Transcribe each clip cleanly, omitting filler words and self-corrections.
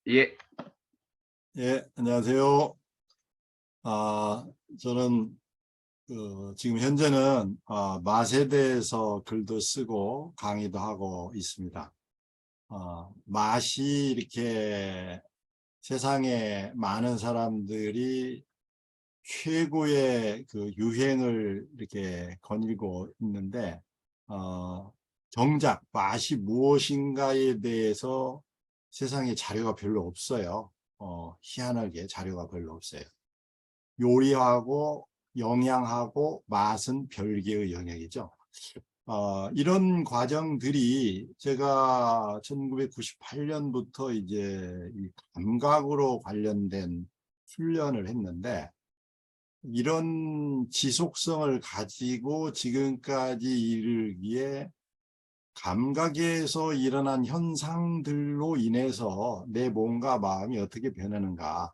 예. 예, 안녕하세요. 저는 지금 현재는 맛에 대해서 글도 쓰고 강의도 하고 있습니다. 맛이 이렇게 세상에 많은 사람들이 최고의 그 유행을 이렇게 거닐고 있는데, 정작 맛이 무엇인가에 대해서 세상에 자료가 별로 없어요. 희한하게 자료가 별로 없어요. 요리하고 영양하고 맛은 별개의 영역이죠. 이런 과정들이 제가 1998년부터 이제 이 감각으로 관련된 훈련을 했는데, 이런 지속성을 가지고 지금까지 이르기에 감각에서 일어난 현상들로 인해서 내 몸과 마음이 어떻게 변하는가,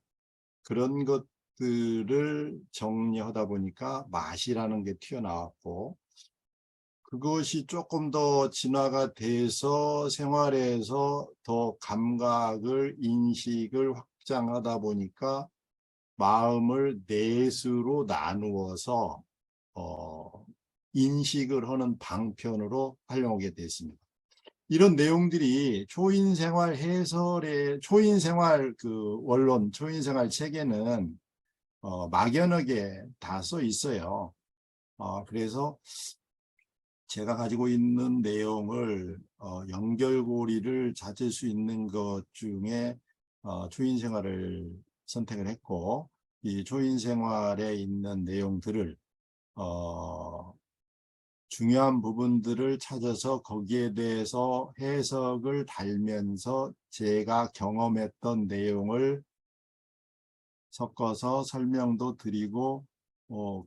그런 것들을 정리하다 보니까 맛이라는 게 튀어나왔고, 그것이 조금 더 진화가 돼서 생활에서 더 감각을, 인식을 확장하다 보니까 마음을 넷으로 나누어서 인식을 하는 방편으로 활용하게 됐습니다. 이런 내용들이 초인생활 해설의 초인생활 그 원론, 초인생활 책에는 막연하게 다 써 있어요. 그래서 제가 가지고 있는 내용을 연결고리를 찾을 수 있는 것 중에 초인생활을 선택을 했고, 이 초인생활에 있는 내용들을 중요한 부분들을 찾아서 거기에 대해서 해석을 달면서 제가 경험했던 내용을 섞어서 설명도 드리고,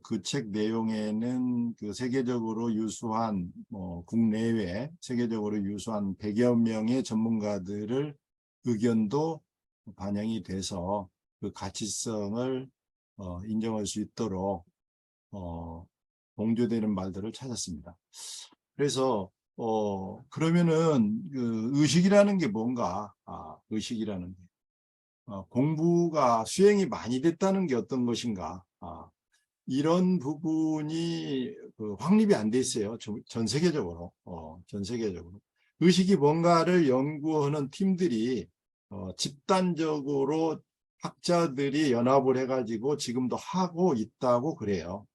그 책 내용에는 그 세계적으로 유수한 국내외 세계적으로 유수한 100여 명의 전문가들을 의견도 반영이 돼서 그 가치성을 인정할 수 있도록 동조되는 말들을 찾았습니다. 그래서 그러면은 그 의식이라는 게 뭔가? 의식이라는 게 공부가 수행이 많이 됐다는 게 어떤 것인가? 이런 부분이 그 확립이 안 돼 있어요. 전 세계적으로. 전 세계적으로. 의식이 뭔가를 연구하는 팀들이 집단적으로 학자들이 연합을 해가지고 지금도 하고 있다고 그래요.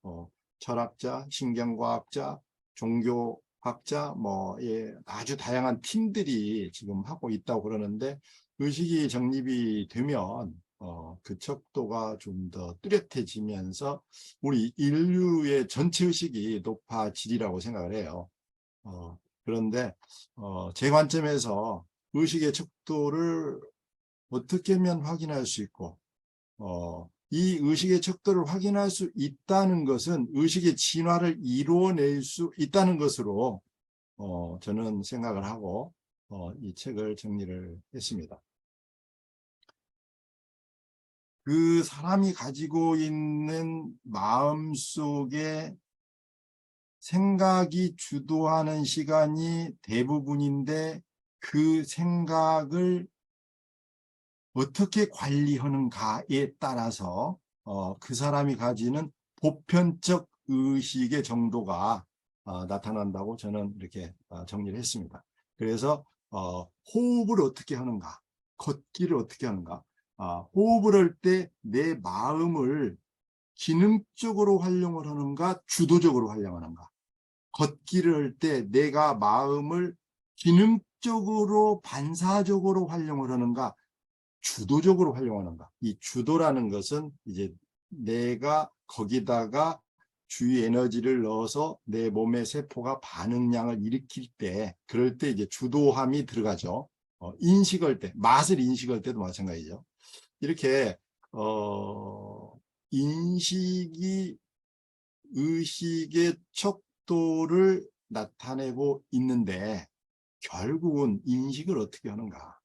철학자, 신경과학자, 종교학자, 아주 다양한 팀들이 지금 하고 있다고 그러는데, 의식이 정립이 되면 그 척도가 좀 더 뚜렷해지면서 우리 인류의 전체 의식이 높아지리라고 생각을 해요. 그런데 제 관점에서 의식의 척도를 어떻게 하면 확인할 수 있고, 이 의식의 척도를 확인할 수 있다는 것은 의식의 진화를 이루어낼 수 있다는 것으로 저는 생각을 하고 이 책을 정리를 했습니다. 그 사람이 가지고 있는 마음속에 생각이 주도하는 시간이 대부분인데, 그 생각을 어떻게 관리하는가에 따라서 그 사람이 가지는 보편적 의식의 정도가 나타난다고 저는 이렇게 정리를 했습니다. 그래서 호흡을 어떻게 하는가, 걷기를 어떻게 하는가, 호흡을 할 때 내 마음을 기능적으로 활용을 하는가, 주도적으로 활용하는가, 걷기를 할 때 내가 마음을 기능적으로 반사적으로 활용을 하는가, 주도적으로 활용하는가. 이 주도라는 것은 이제 내가 거기다가 주의 에너지를 넣어서 내 몸의 세포가 반응량을 일으킬 때, 그럴 때 이제 주도함이 들어가죠. 인식할 때, 맛을 인식할 때도 마찬가지죠. 이렇게 인식이 의식의 척도를 나타내고 있는데, 결국은 인식을 어떻게 하는가,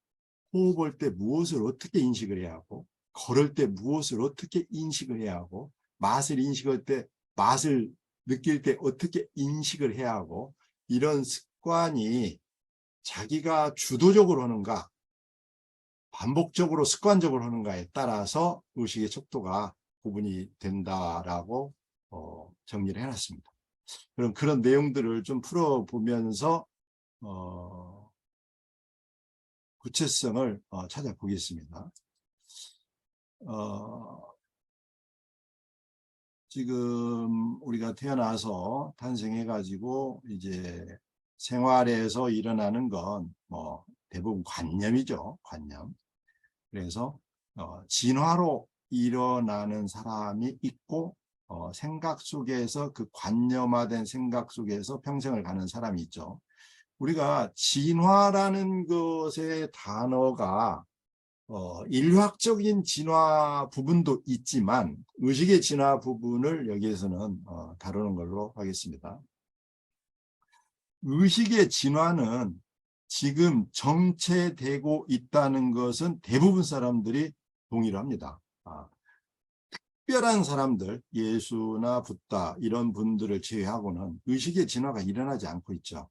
호흡할 때 무엇을 어떻게 인식을 해야 하고, 걸을 때 무엇을 어떻게 인식을 해야 하고, 맛을 인식할 때, 맛을 느낄 때 어떻게 인식을 해야 하고, 이런 습관이 자기가 주도적으로 하는가, 반복적으로 습관적으로 하는가에 따라서 의식의 척도가 구분이 된다라고 정리를 해놨습니다. 그런 내용들을 좀 풀어보면서 구체성을 찾아보겠습니다. 지금 우리가 태어나서 탄생해가지고 이제 생활에서 일어나는 건 뭐 대부분 관념이죠. 관념. 그래서 진화로 일어나는 사람이 있고 생각 속에서 그 관념화된 생각 속에서 평생을 가는 사람이 있죠. 우리가 진화라는 것의 단어가 인류학적인 진화 부분도 있지만 의식의 진화 부분을 여기에서는 다루는 걸로 하겠습니다. 의식의 진화는 지금 정체되고 있다는 것은 대부분 사람들이 동의를 합니다. 특별한 사람들, 예수나 붓다 이런 분들을 제외하고는 의식의 진화가 일어나지 않고 있죠.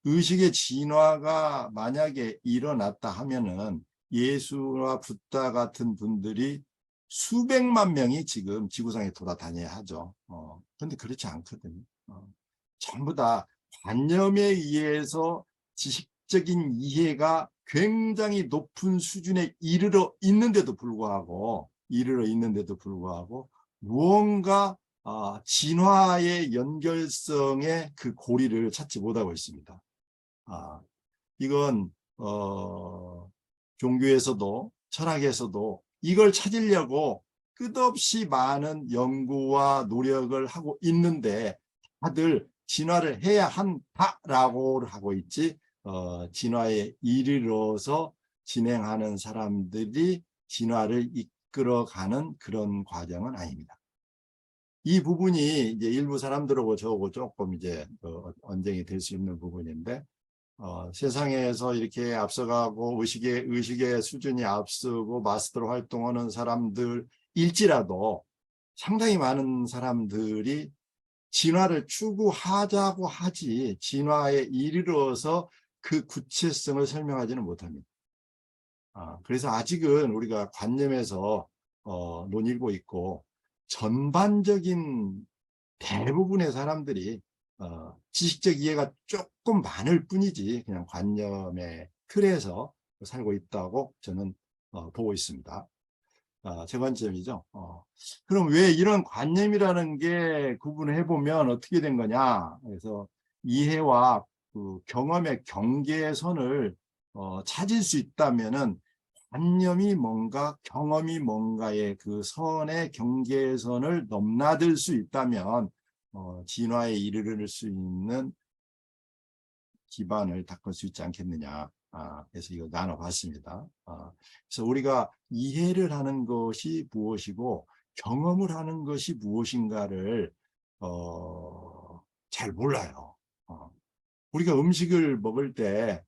의식의 진화가 만약에 일어났다 하면은 예수와 붓다 같은 분들이 수백만 명이 지금 지구상에 돌아다녀야 하죠. 그런데 그렇지 않거든요. 전부 다 관념에 의해서 지식적인 이해가 굉장히 높은 수준에 이르러 있는데도 불구하고 무언가 진화의 연결성의 그 고리를 찾지 못하고 있습니다. 이건 종교에서도 철학에서도 이걸 찾으려고 끝없이 많은 연구와 노력을 하고 있는데 다들 진화를 해야 한다라고 하고 있지 진화에 이르러서 진행하는 사람들이 진화를 이끌어가는 그런 과정은 아닙니다. 이 부분이 이제 일부 사람들하고 저하고 조금 이제 언쟁이 될 수 있는 부분인데 세상에서 이렇게 앞서가고 의식의 수준이 앞서고 마스터로 활동하는 사람들일지라도 상당히 많은 사람들이 진화를 추구하자고 하지 진화에 이르러서 그 구체성을 설명하지는 못합니다. 그래서 아직은 우리가 관념에서 논의고 있고 전반적인 대부분의 사람들이 지식적 이해가 조금 많을 뿐이지 그냥 관념의 틀에서 살고 있다고 저는 보고 있습니다. 제 관점이죠. 그럼 왜 이런 관념이라는 게 구분을 해보면 어떻게 된 거냐. 그래서 이해와 그 경험의 경계선을 찾을 수 있다면은 관념이 뭔가 경험이 뭔가의 그 선의 경계선을 넘나들 수 있다면 진화에 이르를 수 있는 기반을 닦을 수 있지 않겠느냐. 그래서 이거 나눠봤습니다. 그래서 우리가 이해를 하는 것이 무엇이고 경험을 하는 것이 무엇인가를 잘 몰라요. 우리가 음식을 먹을 때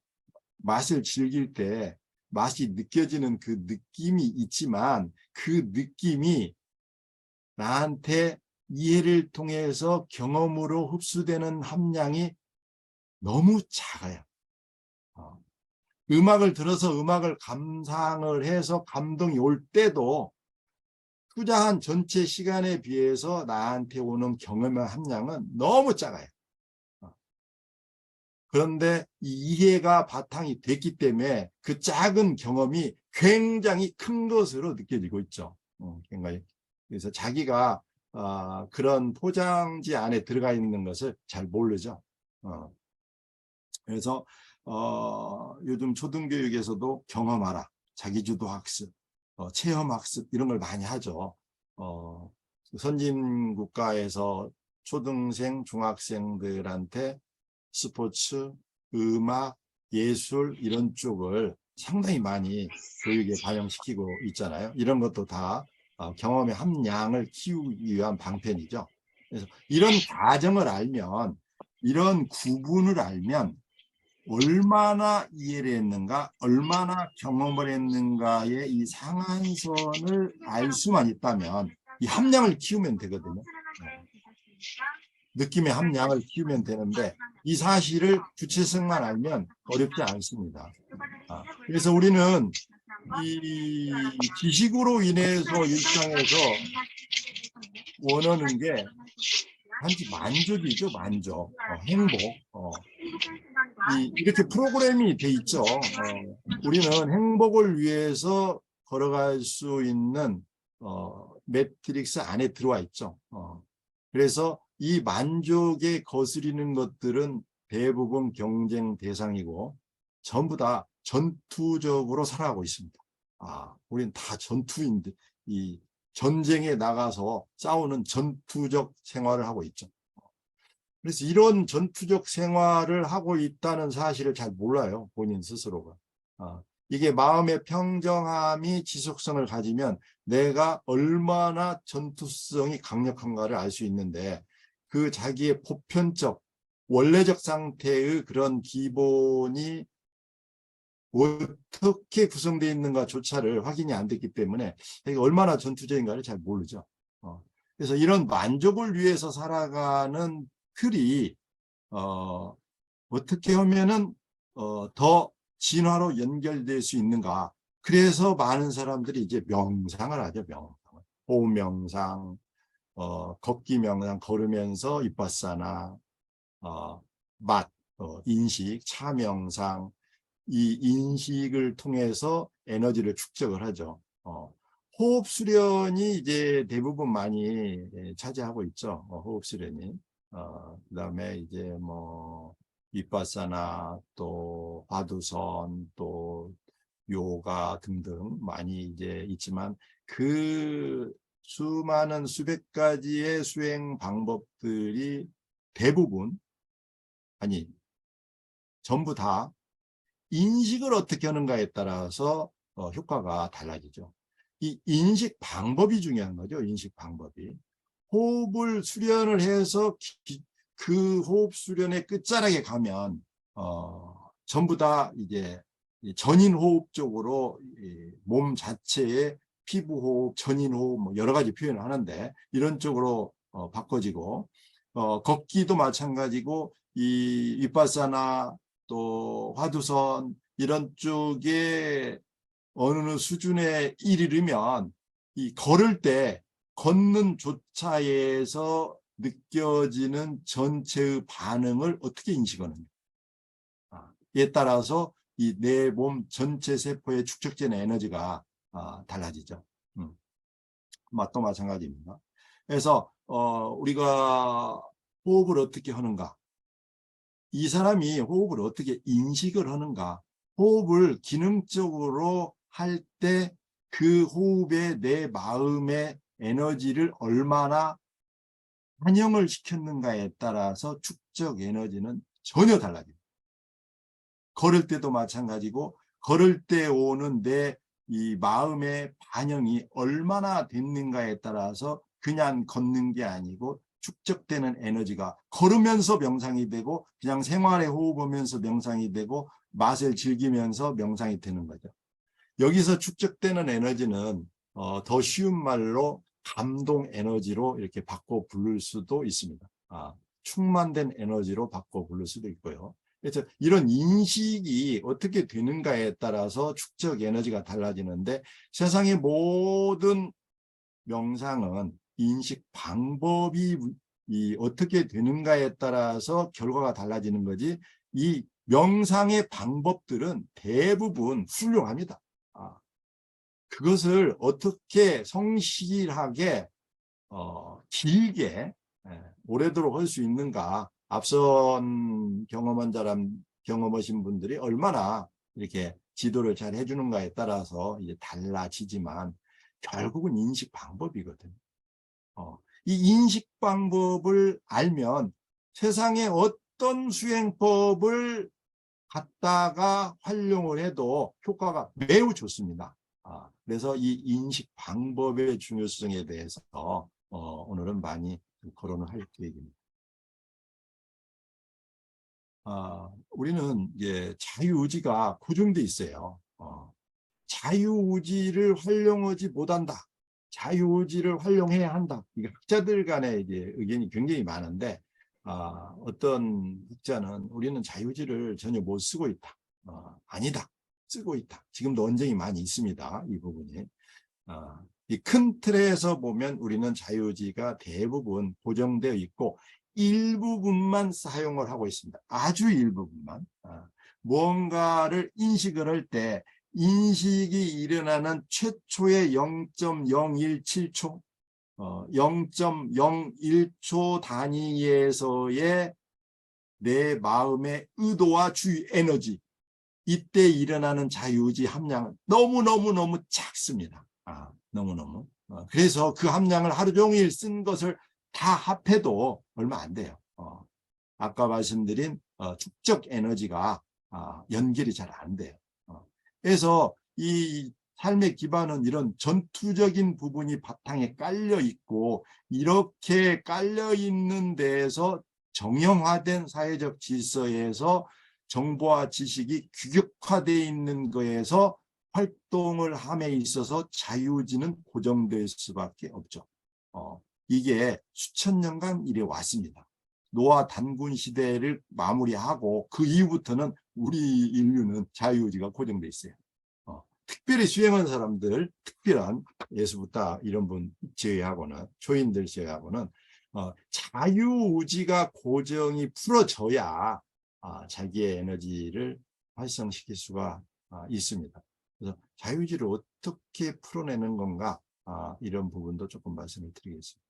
맛을 즐길 때 맛이 느껴지는 그 느낌이 있지만 그 느낌이 나한테 이해를 통해서 경험으로 흡수되는 함량이 너무 작아요. 음악을 들어서 음악을 감상을 해서 감동이 올 때도 투자한 전체 시간에 비해서 나한테 오는 경험의 함량은 너무 작아요. 그런데 이 이해가 바탕이 됐기 때문에 그 작은 경험이 굉장히 큰 것으로 느껴지고 있죠. 굉장히. 그래서 자기가 그런 포장지 안에 들어가 있는 것을 잘 모르죠. 그래서 요즘 초등교육에서도 경험하라, 자기주도 학습, 체험 학습 이런 걸 많이 하죠. 선진 국가에서 초등생, 중학생들한테 스포츠, 음악, 예술 이런 쪽을 상당히 많이 교육에 반영시키고 있잖아요. 이런 것도 다 경험의 함량을 키우기 위한 방편이죠. 그래서 이런 과정을 알면, 이런 구분을 알면 얼마나 이해를 했는가, 얼마나 경험을 했는가의 이 상한선을 알 수만 있다면 이 함량을 키우면 되거든요. 느낌의 함량을 키우면 되는데 이 사실을 주체성만 알면 어렵지 않습니다. 그래서 우리는 이 지식으로 인해서 일상에서 원하는 게 단지 만족이죠, 만족, 행복. 이렇게 프로그램이 돼 있죠. 우리는 행복을 위해서 걸어갈 수 있는 매트릭스 안에 들어와 있죠. 그래서 이 만족에 거스리는 것들은 대부분 경쟁 대상이고 전부 다 전투적으로 살아가고 있습니다. 우리는 다 전투인데 이 전쟁에 나가서 싸우는 전투적 생활을 하고 있죠. 그래서 이런 전투적 생활을 하고 있다는 사실을 잘 몰라요. 본인 스스로가. 이게 마음의 평정함이 지속성을 가지면 내가 얼마나 전투성이 강력한가를 알 수 있는데 그 자기의 보편적 원래적 상태의 그런 기본이 어떻게 구성되어 있는가조차를 확인이 안 됐기 때문에 얼마나 전투적인가를 잘 모르죠. 그래서 이런 만족을 위해서 살아가는 틀이 어떻게 하면은 더 진화로 연결될 수 있는가. 그래서 많은 사람들이 이제 명상을 하죠. 호흡 명상, 걷기 명상, 걸으면서 윗바사나, 맛, 인식, 차 명상, 이 인식을 통해서 에너지를 축적을 하죠. 호흡 수련이 이제 대부분 많이 차지하고 있죠. 호흡 수련이. 그다음에 이제 뭐 윗바사나 또 화두선 또 요가 등등 많이 이제 있지만 그 수많은 수백 가지의 수행 방법들이 대부분 아니 전부 다 인식을 어떻게 하는가에 따라서 효과가 달라지죠. 이 인식 방법이 중요한 거죠. 인식 방법이. 호흡을 수련을 해서 그 호흡 수련의 끝자락에 가면 전부 다 이제 전인 호흡 쪽으로 몸 자체의 피부 호흡, 전인 호흡 뭐 여러 가지 표현을 하는데 이런 쪽으로 바꿔지고 걷기도 마찬가지고 이 윗바사나 또 화두선 이런 쪽에 어느 수준에 이르면 이 걸을 때 걷는 조차에서 느껴지는 전체의 반응을 어떻게 인식하느냐. 이에 따라서 이 내 몸 전체 세포에 축적되는 에너지가 달라지죠. 또 마찬가지입니다. 그래서 우리가 호흡을 어떻게 하는가? 이 사람이 호흡을 어떻게 인식을 하는가? 호흡을 기능적으로 할 때 그 호흡에 내 마음의 에너지를 얼마나 반영을 시켰는가에 따라서 축적 에너지는 전혀 달라집니다. 걸을 때도 마찬가지고 걸을 때 오는 내 이 마음의 반영이 얼마나 됐는가에 따라서 그냥 걷는 게 아니고 축적되는 에너지가 걸으면서 명상이 되고 그냥 생활에 호흡하면서 명상이 되고 맛을 즐기면서 명상이 되는 거죠. 여기서 축적되는 에너지는 더 쉬운 말로 감동 에너지로 이렇게 바꿔 부를 수도 있습니다. 충만된 에너지로 바꿔 부를 수도 있고요. 그래서 이런 인식이 어떻게 되는가에 따라서 축적 에너지가 달라지는데 세상의 모든 명상은 인식 방법이 어떻게 되는가에 따라서 결과가 달라지는 거지 이 명상의 방법들은 대부분 훌륭합니다. 그것을 어떻게 성실하게 길게 오래도록 할 수 있는가 앞선 경험하신 분들이 얼마나 이렇게 지도를 잘 해주는가에 따라서 이제 달라지지만 결국은 인식 방법이거든요. 이 인식 방법을 알면 세상에 어떤 수행법을 갖다가 활용을 해도 효과가 매우 좋습니다. 그래서 이 인식 방법의 중요성에 대해서 오늘은 많이 거론을 할 계획입니다. 우리는 이제 자유의지가 고정돼 있어요. 자유의지를 활용하지 못한다. 자유의지를 활용해야 한다. 이게 학자들 간의 이제 의견이 굉장히 많은데 어떤 학자는 우리는 자유의지를 전혀 못 쓰고 있다. 아니다. 쓰고 있다. 지금도 언쟁이 많이 있습니다. 이 부분이. 이 큰 틀에서 보면 우리는 자유의지가 대부분 고정되어 있고 일부분만 사용을 하고 있습니다. 아주 일부분만. 무언가를 인식을 할 때 인식이 일어나는 최초의 0.017초 0.01초 단위에서의 내 마음의 의도와 주의 에너지, 이때 일어나는 자유의지 함량은 너무너무 작습니다. 너무너무. 그래서 그 함량을 하루 종일 쓴 것을 다 합해도 얼마 안 돼요. 아까 말씀드린 축적 에너지가 연결이 잘 안 돼요. 그래서 이 삶의 기반은 이런 전투적인 부분이 바탕에 깔려 있고, 이렇게 깔려 있는 데에서 정형화된 사회적 질서에서 정보와 지식이 규격화되어 있는 거에서 활동을 함에 있어서 자유의지는 고정될 수밖에 없죠. 이게 수천 년간 이래 왔습니다. 노아 단군 시대를 마무리하고 그 이후부터는 우리 인류는 자유의지가 고정돼 있어요. 특별히 수행한 사람들, 특별한 예수부터 이런 분 제외하고는, 초인들 제외하고는 자유의지가 고정이 풀어져야 자기의 에너지를 활성시킬 수가 있습니다. 그래서 자유의지를 어떻게 풀어내는 건가, 이런 부분도 조금 말씀을 드리겠습니다.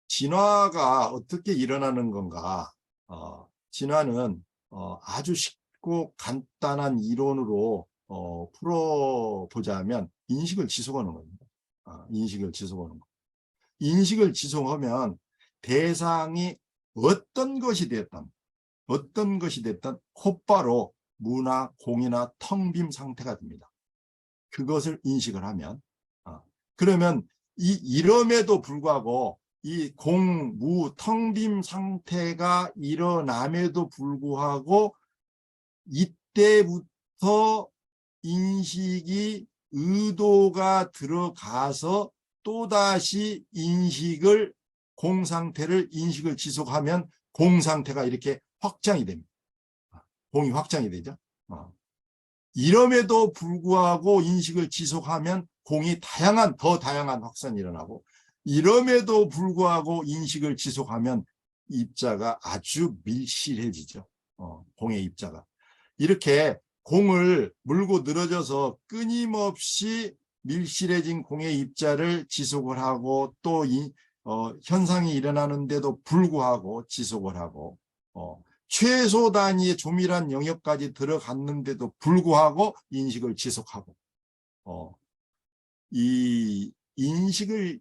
진화가 어떻게 일어나는 건가? 진화는 아주 쉽고 간단한 이론으로 풀어보자면 인식을 지속하는 겁니다. 인식을 지속하는 거. 인식을 지속하면 대상이 어떤 것이 됐든 곧바로 무나 공이나 텅 빈 상태가 됩니다. 그것을 인식을 하면 그러면 이럼에도 불구하고 이 공, 무, 텅 빈 상태가 일어남에도 불구하고 이때부터 인식이 의도가 들어가서 또다시 공상태를 인식을 지속하면 공상태가 이렇게 확장이 됩니다. 공이 확장이 되죠. 이럼에도 불구하고 인식을 지속하면 공이 더 다양한 확산이 일어나고, 이럼에도 불구하고 인식을 지속하면 입자가 아주 밀실해지죠. 공의 입자가. 이렇게 공을 물고 늘어져서 끊임없이 밀실해진 공의 입자를 지속을 하고, 또 현상이 일어나는데도 불구하고 지속을 하고, 최소 단위의 조밀한 영역까지 들어갔는데도 불구하고 인식을 지속하고, 이 인식을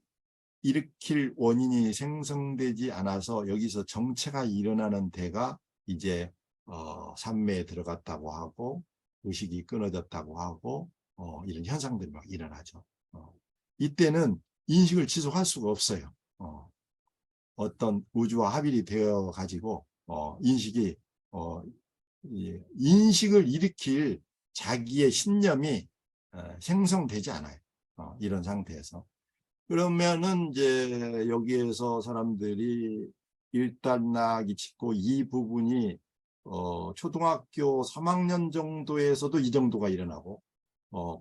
일으킬 원인이 생성되지 않아서 여기서 정체가 일어나는 데가 이제 산매에 들어갔다고 하고 의식이 끊어졌다고 하고 이런 현상들이 막 일어나죠. 이때는 인식을 지속할 수가 없어요. 어떤 우주와 합일이 되어 가지고 인식을 일으킬 자기의 신념이 생성되지 않아요. 이런 상태에서. 그러면은 이제 여기에서 사람들이 일단락이 짙고, 이 부분이 초등학교 3학년 정도에서도 이 정도가 일어나고,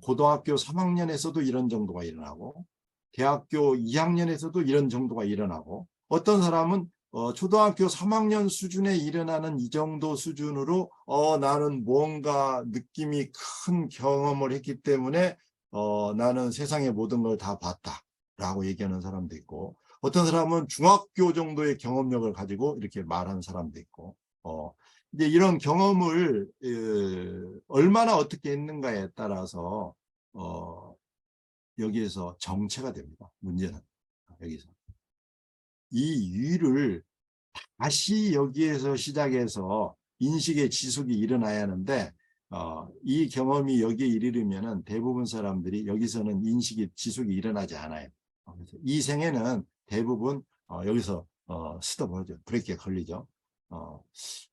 고등학교 3학년에서도 이런 정도가 일어나고, 대학교 2학년에서도 이런 정도가 일어나고, 어떤 사람은 초등학교 3학년 수준에 일어나는 이 정도 수준으로 나는 뭔가 느낌이 큰 경험을 했기 때문에 나는 세상의 모든 걸 다 봤다 라고 얘기하는 사람도 있고, 어떤 사람은 중학교 정도의 경험력을 가지고 이렇게 말하는 사람도 있고, 이제 이런 경험을 얼마나 어떻게 했는가에 따라서 여기에서 정체가 됩니다. 문제는 여기서 이 유를 다시 여기에서 시작해서 인식의 지속이 일어나야 하는데, 이 경험이 여기에 이르려면은 대부분 사람들이 여기서는 인식의 지속이 일어나지 않아요. 그래서 이 생에는 대부분 여기서 스톱하죠. 브레이크에 걸리죠.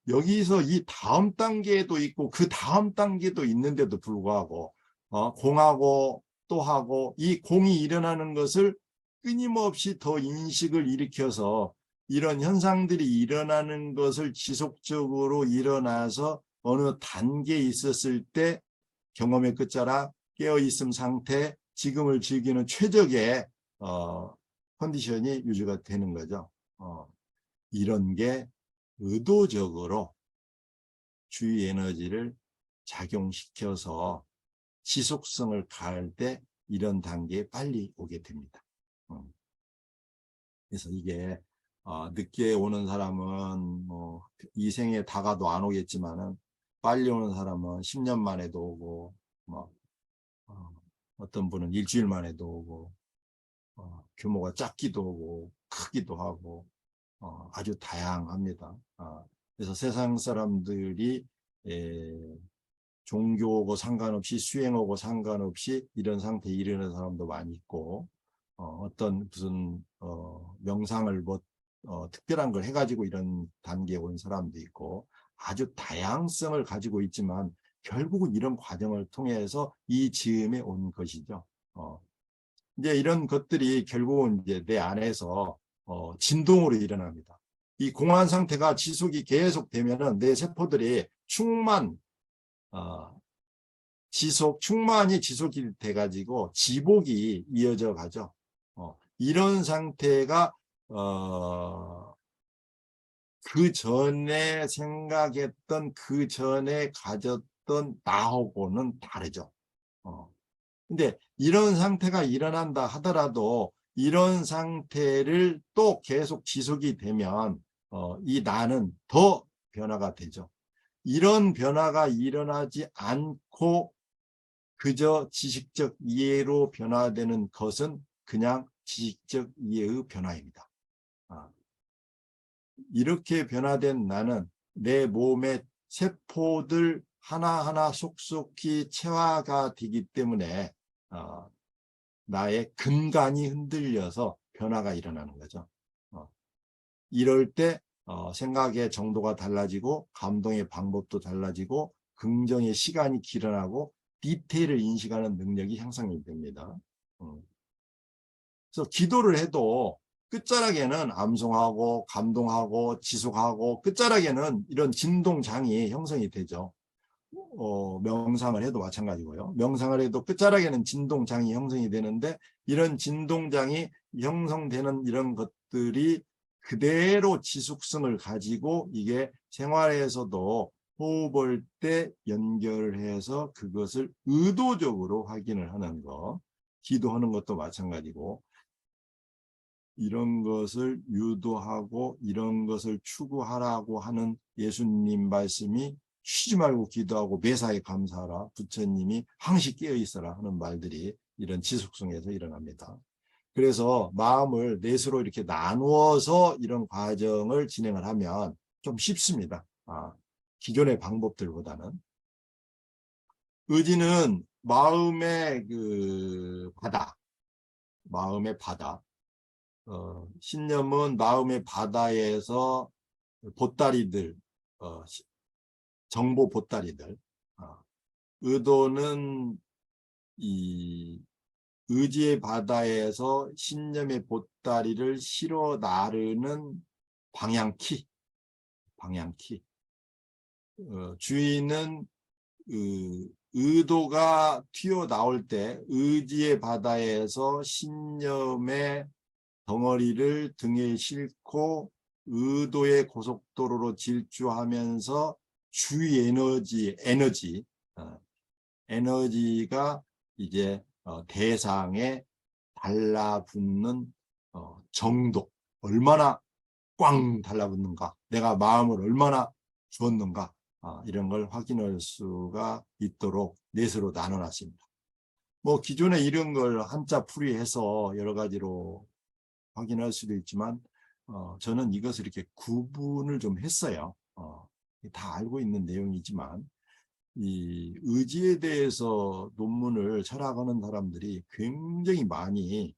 여기서 이 다음 단계도 있고 그 다음 단계도 있는데도 불구하고 공하고 또 하고, 이 공이 일어나는 것을 끊임없이 더 인식을 일으켜서 이런 현상들이 일어나는 것을 지속적으로 일어나서 어느 단계에 있었을 때 경험의 끝자락, 깨어있음 상태, 지금을 즐기는 최적의 컨디션이 유지가 되는 거죠. 이런 게 의도적으로 주의 에너지를 작용시켜서 지속성을 가할 때 이런 단계에 빨리 오게 됩니다. 그래서 이게 늦게 오는 사람은 뭐 이 생에 다가도 안 오겠지만은 빨리 오는 사람은 10년 만에도 오고 뭐 어떤 분은 일주일 만에도 오고 규모가 작기도 하고 크기도 하고 아주 다양합니다. 그래서 세상 사람들이 종교하고 상관없이 수행하고 상관없이 이런 상태에 이르는 사람도 많이 있고 어떤 무슨 명상을 뭐 특별한 걸 해가지고 이런 단계에 온 사람도 있고 아주 다양성을 가지고 있지만 결국은 이런 과정을 통해서 이 즈음에 온 것이죠. 이제 이런 것들이 결국은 이제 내 안에서 진동으로 일어납니다. 이 공허한 상태가 지속이 계속되면은 내 세포들이 충만이 지속이 돼가지고 지복이 이어져 가죠. 이런 상태가 그 전에 생각했던 그 전에 가졌던 나하고는 다르죠. 근데 이런 상태가 일어난다 하더라도 이런 상태를 또 계속 지속이 되면 이 나는 더 변화가 되죠. 이런 변화가 일어나지 않고 그저 지식적 이해로 변화되는 것은 그냥 지식적 이해의 변화입니다. 이렇게 변화된 나는 내 몸의 세포들 하나하나 속속히 체화가 되기 때문에 나의 근간이 흔들려서 변화가 일어나는 거죠. 이럴 때 생각의 정도가 달라지고 감동의 방법도 달라지고 긍정의 시간이 길어나고 디테일을 인식하는 능력이 향상이 됩니다. 그래서 기도를 해도 끝자락에는 암송하고 감동하고 지속하고 끝자락에는 이런 진동장이 형성이 되죠. 명상을 해도 마찬가지고요. 명상을 해도 끝자락에는 진동장이 형성이 되는데 이런 진동장이 형성되는 이런 것들이 그대로 지속성을 가지고 이게 생활에서도 호흡할 때 연결해서 그것을 의도적으로 확인을 하는 것, 기도하는 것도 마찬가지고 이런 것을 유도하고 이런 것을 추구하라고 하는 예수님 말씀이 쉬지 말고 기도하고 매사에 감사하라. 부처님이 항시 깨어 있어라 하는 말들이 이런 지속성에서 일어납니다. 그래서 마음을 넷으로 이렇게 나누어서 이런 과정을 진행을 하면 좀 쉽습니다. 기존의 방법들보다는. 의지는 마음의 그 바다, 마음의 바다. 신념은 마음의 바다에서 보따리들, 정보 보따리들. 의도는 이 의지의 바다에서 신념의 보따리를 실어 나르는 방향키. 주인은 의도가 튀어나올 때 의지의 바다에서 신념의 덩어리를 등에 싣고 의도의 고속도로로 질주하면서 주의 에너지가 이제 대상에 달라붙는 정도, 얼마나 꽝 달라붙는가, 내가 마음을 얼마나 주었는가, 이런 걸 확인할 수가 있도록 넷으로 나눠놨습니다. 뭐 기존에 이런 걸 한자 풀이해서 여러 가지로 확인할 수도 있지만 저는 이것을 이렇게 구분을 좀 했어요. 다 알고 있는 내용이지만 이 의지에 대해서 논문을 철학하는 사람들이 굉장히 많이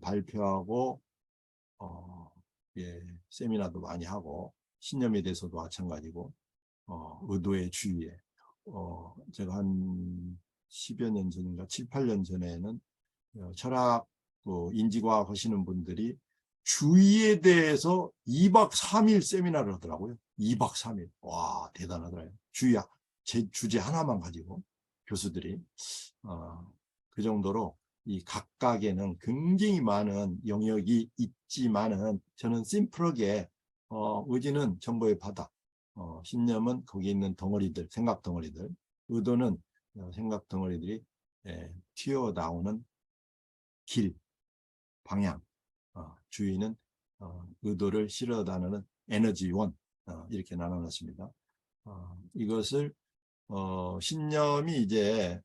발표하고 세미나도 많이 하고 신념에 대해서도 마찬가지고 의도의 주의에 제가 한 10여 년 전인가 7, 8년 전에는 철학 인지과학 하시는 분들이 주의에 대해서 2박 3일 세미나를 하더라고요. 2박 3일. 와, 대단하더라고요. 주의학. 주제 하나만 가지고 교수들이 그 정도로 이 각각에는 굉장히 많은 영역이 있지만은 저는 심플하게 의지는 정보의 바다, 신념은 거기 있는 덩어리들, 생각 덩어리들, 의도는 생각 덩어리들이 튀어나오는 길, 방향, 주의는 의도를 실어다 나는 에너지원, 이렇게 나눠놨습니다. 이것을 신념이 이제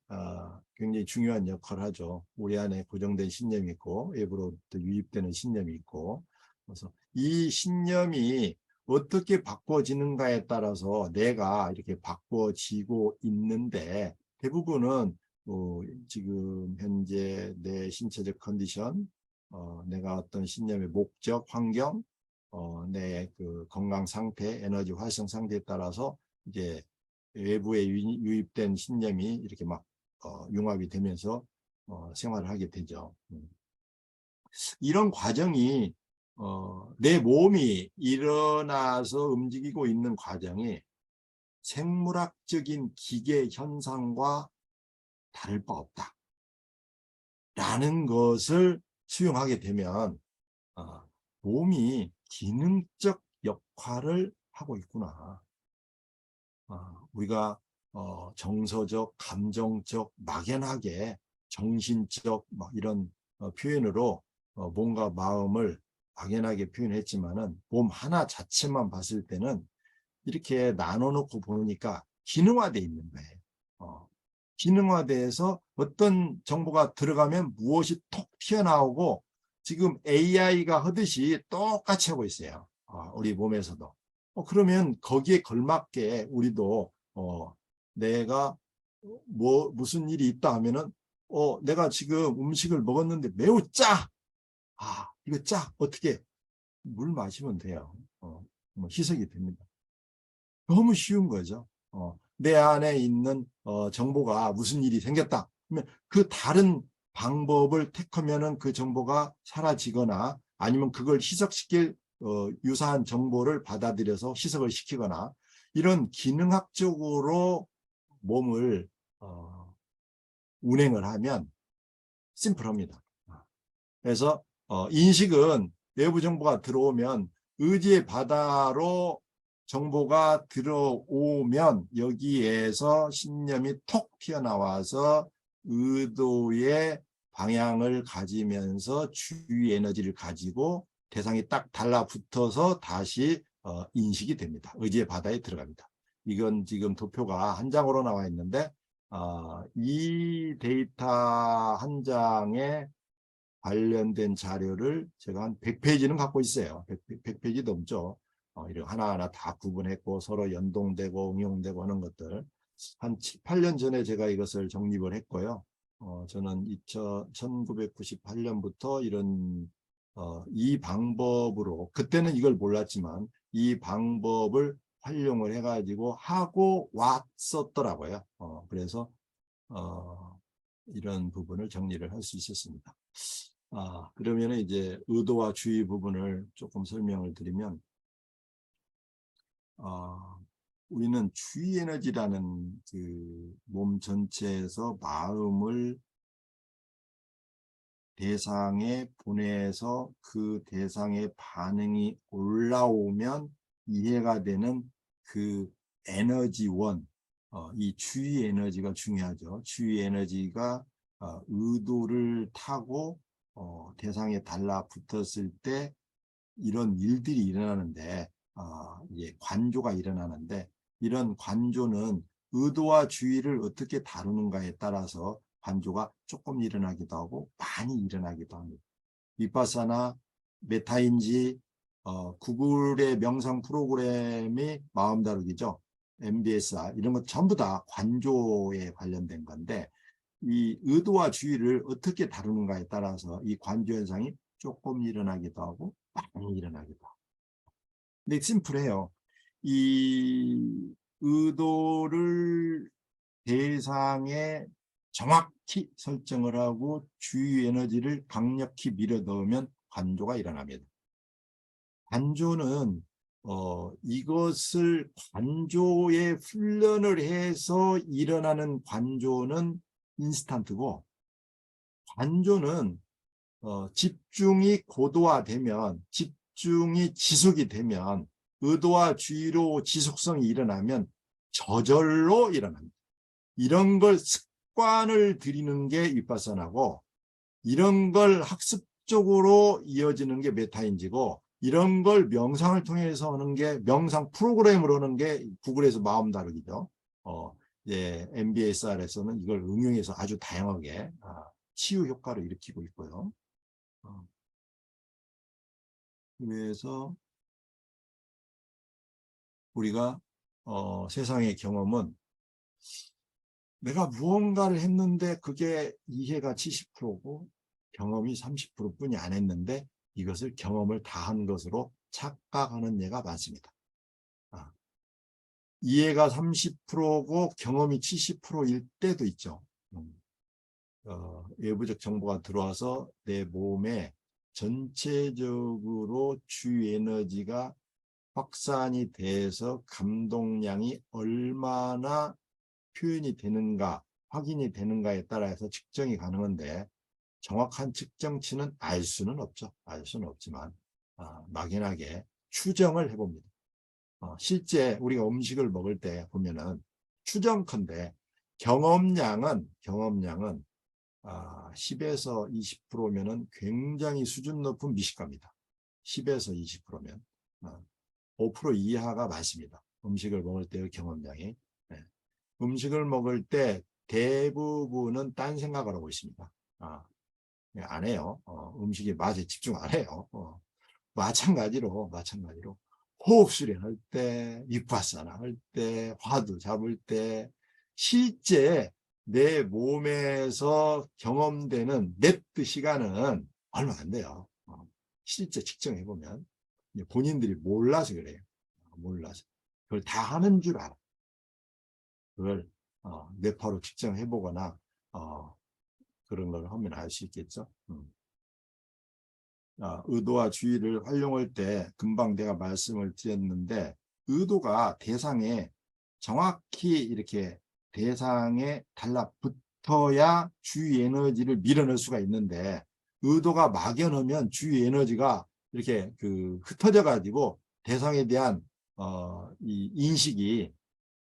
굉장히 중요한 역할을 하죠. 우리 안에 고정된 신념이 있고 외부로부터 유입되는 신념이 있고, 그래서 이 신념이 어떻게 바꿔지는가에 따라서 내가 이렇게 바꿔지고 있는데, 대부분은 지금 현재 내 신체적 컨디션, 내가 어떤 신념의 목적, 환경, 내 그 건강 상태, 에너지 활성 상태에 따라서 이제 외부에 유입된 신념이 이렇게 막 융합이 되면서 생활을 하게 되죠. 이런 과정이 내 몸이 일어나서 움직이고 있는 과정이 생물학적인 기계 현상과 다를 바 없다 라는 것을 수용하게 되면 몸이 기능적 역할을 하고 있구나. 우리가 정서적, 감정적, 막연하게 정신적 이런 표현으로 몸과 마음을 막연하게 표현했지만은 몸 하나 자체만 봤을 때는 이렇게 나눠놓고 보니까 기능화되어 있는 거예요. 기능화돼서 어떤 정보가 들어가면 무엇이 톡 튀어나오고 지금 AI가 하듯이 똑같이 하고 있어요. 우리 몸에서도. 그러면 거기에 걸맞게 우리도 내가 무슨 일이 있다 하면은 내가 지금 음식을 먹었는데 매우 짜. 이거 짜. 어떻게? 물 마시면 돼요. 희석이 됩니다. 너무 쉬운 거죠. 내 안에 있는 정보가 무슨 일이 생겼다. 그러면 그 다른 방법을 택하면은 그 정보가 사라지거나 아니면 그걸 희석시킬 유사한 정보를 받아들여서 희석을 시키거나 이런 기능학적으로 몸을 운행을 하면 심플합니다. 그래서 인식은 외부 정보가 들어오면 의지의 바다로 정보가 들어오면 여기에서 신념이 톡 튀어나와서 의도의 방향을 가지면서 주의 에너지를 가지고 대상이 딱 달라붙어서 다시 인식이 됩니다. 의지의 바다에 들어갑니다. 이건 지금 도표가 한 장으로 나와 있는데 이 데이터 한 장에 관련된 자료를 제가 한 100페이지는 갖고 있어요. 100페이지 넘죠. 이런 하나하나 다 구분했고 서로 연동되고 응용되고 하는 것들. 한 7, 8년 전에 제가 이것을 정립을 했고요. 저는 1998년부터 이런 이 방법으로, 그때는 이걸 몰랐지만 이 방법을 활용을 해가지고 하고 왔었더라고요. 그래서 이런 부분을 정리를 할 수 있었습니다. 그러면 이제 의도와 주의 부분을 조금 설명을 드리면, 우리는 주의 에너지라는 그 몸 전체에서 마음을 대상에 보내서 그 대상의 반응이 올라오면 이해가 되는 그 에너지원, 이 주의 에너지가 중요하죠. 주의 에너지가 의도를 타고 대상에 달라붙었을 때 이런 일들이 일어나는데, 이제 관조가 일어나는데, 이런 관조는 의도와 주의를 어떻게 다루는가에 따라서 관조가 조금 일어나기도 하고 많이 일어나기도 합니다. 비파사나 메타인지, 구글의 명상 프로그램이 마음 다루기죠. MBSR 이런 것 전부 다 관조에 관련된 건데, 이 의도와 주의를 어떻게 다루는가에 따라서 이 관조 현상이 조금 일어나기도 하고 많이 일어나기도 하고. 근데 심플해요. 이 의도를 대상에 정확히 설정을 하고 주의 에너지를 강력히 밀어 넣으면 관조가 일어납니다. 관조는 이것을 관조에 훈련을 해서 일어나는 관조는 인스턴트고, 관조는 집중이 고도화되면, 집중이 지속이 되면, 의도와 주의로 지속성이 일어나면 저절로 일어납니다. 이런 걸 습관을 들이는 게 윗바사나고, 이런 걸 학습적으로 이어지는 게 메타인지고, 이런 걸 명상을 통해서 하는 게, 명상 프로그램으로 하는 게 구글에서 마음 다루기죠. MBSR에서는 이걸 응용해서 아주 다양하게 치유 효과를 일으키고 있고요. 그래서 우리가 세상의 경험은 내가 무언가를 했는데 그게 이해가 70%고 경험이 30%뿐이 안 했는데 이것을 경험을 다 한 것으로 착각하는 예가 많습니다. 이해가 30%고 경험이 70%일 때도 있죠. 외부적 정보가 들어와서 내 몸에 전체적으로 주의 에너지가 확산이 돼서 감동량이 얼마나 표현이 되는가, 확인이 되는가에 따라서 측정이 가능한데, 정확한 측정치는 알 수는 없죠. 알 수는 없지만 막연하게 추정을 해봅니다. 실제 우리가 음식을 먹을 때 보면은 추정컨대 경험량은 10에서 20%면은 굉장히 수준 높은 미식가입니다. 10에서 20%면 5% 이하가 많습니다. 음식을 먹을 때의 경험량이. 네. 음식을 먹을 때 대부분은 딴 생각을 하고 있습니다. 안 해요. 음식의 맛에 집중 안 해요. 마찬가지로 호흡 수련할 때, 윗바사나 할 때, 화두 잡을 때 실제 내 몸에서 경험되는 네트 시간은 얼마 안 돼요. 실제 측정해보면 본인들이 몰라서 그래요. 몰라서. 그걸 다 하는 줄 알아. 그걸 뇌파로 측정해보거나 그런 걸 하면 알 수 있겠죠. 의도와 주의를 활용할 때 금방 내가 말씀을 드렸는데, 의도가 대상에 정확히 이렇게 대상에 달라붙어야 주의 에너지를 밀어낼 수가 있는데, 의도가 막연하면 주의 에너지가 이렇게 흩어져 가지고 대상에 대한 이 인식이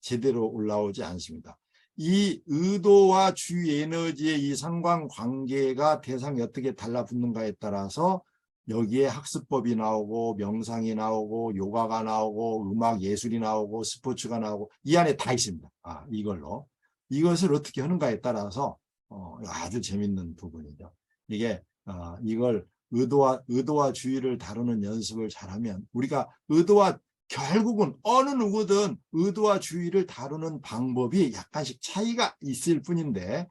제대로 올라오지 않습니다. 이 의도와 주의 에너지의 이 상관관계가 대상이 어떻게 달라붙는가에 따라서 여기에 학습법이 나오고 명상이 나오고 요가가 나오고 음악 예술이 나오고 스포츠가 나오고 이 안에 다 있습니다. 이걸로 이것을 어떻게 하는가에 따라서 아주 재밌는 부분이죠. 이게 이걸 의도와 주의를 다루는 연습을 잘하면 우리가 결국은 어느 누구든 의도와 주의를 다루는 방법이 약간씩 차이가 있을 뿐인데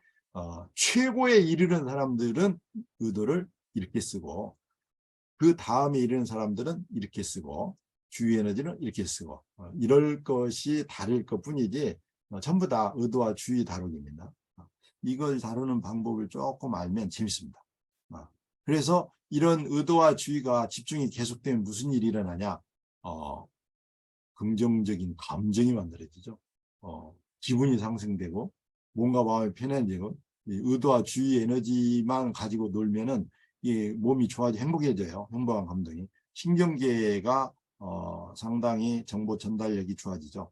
최고에 이르는 사람들은 의도를 이렇게 쓰고 그 다음에 이르는 사람들은 이렇게 쓰고 주의 에너지는 이렇게 쓰고 이럴 것이 다를 것뿐이지 전부 다 의도와 주의 다루기입니다. 이걸 다루는 방법을 조금 알면 재밌습니다. 그래서 이런 의도와 주의가 집중이 계속되면 무슨 일이 일어나냐? 긍정적인 감정이 만들어지죠. 기분이 상승되고 뭔가 마음이 편해지고 의도와 주의 에너지만 가지고 놀면은 이 몸이 좋아지고 행복해져요. 행복한 감정이. 신경계가 상당히 정보 전달력이 좋아지죠.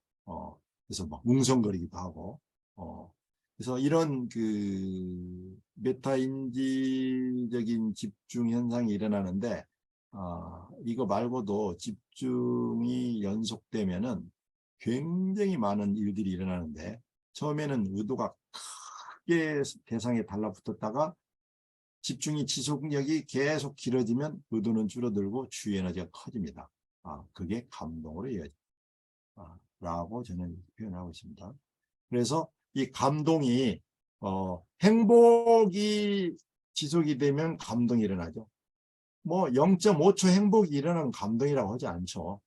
그래서 막 웅성거리기도 하고. 그래서 이런 메타인지적인 집중 현상이 일어나는데 이거 말고도 집중이 연속되면은 굉장히 많은 일들이 일어나는데 처음에는 의도가 크게 대상에 달라붙었다가 집중이 지속력이 계속 길어지면 의도는 줄어들고 주의 에너지가 커집니다. 그게 감동으로 이어집니다. 라고 저는 표현하고 있습니다. 그래서 이 감동이 행복이 지속이 되면 감동이 일어나죠. 뭐 0.5초 행복이 일어나면 감동이라고 하지 않죠.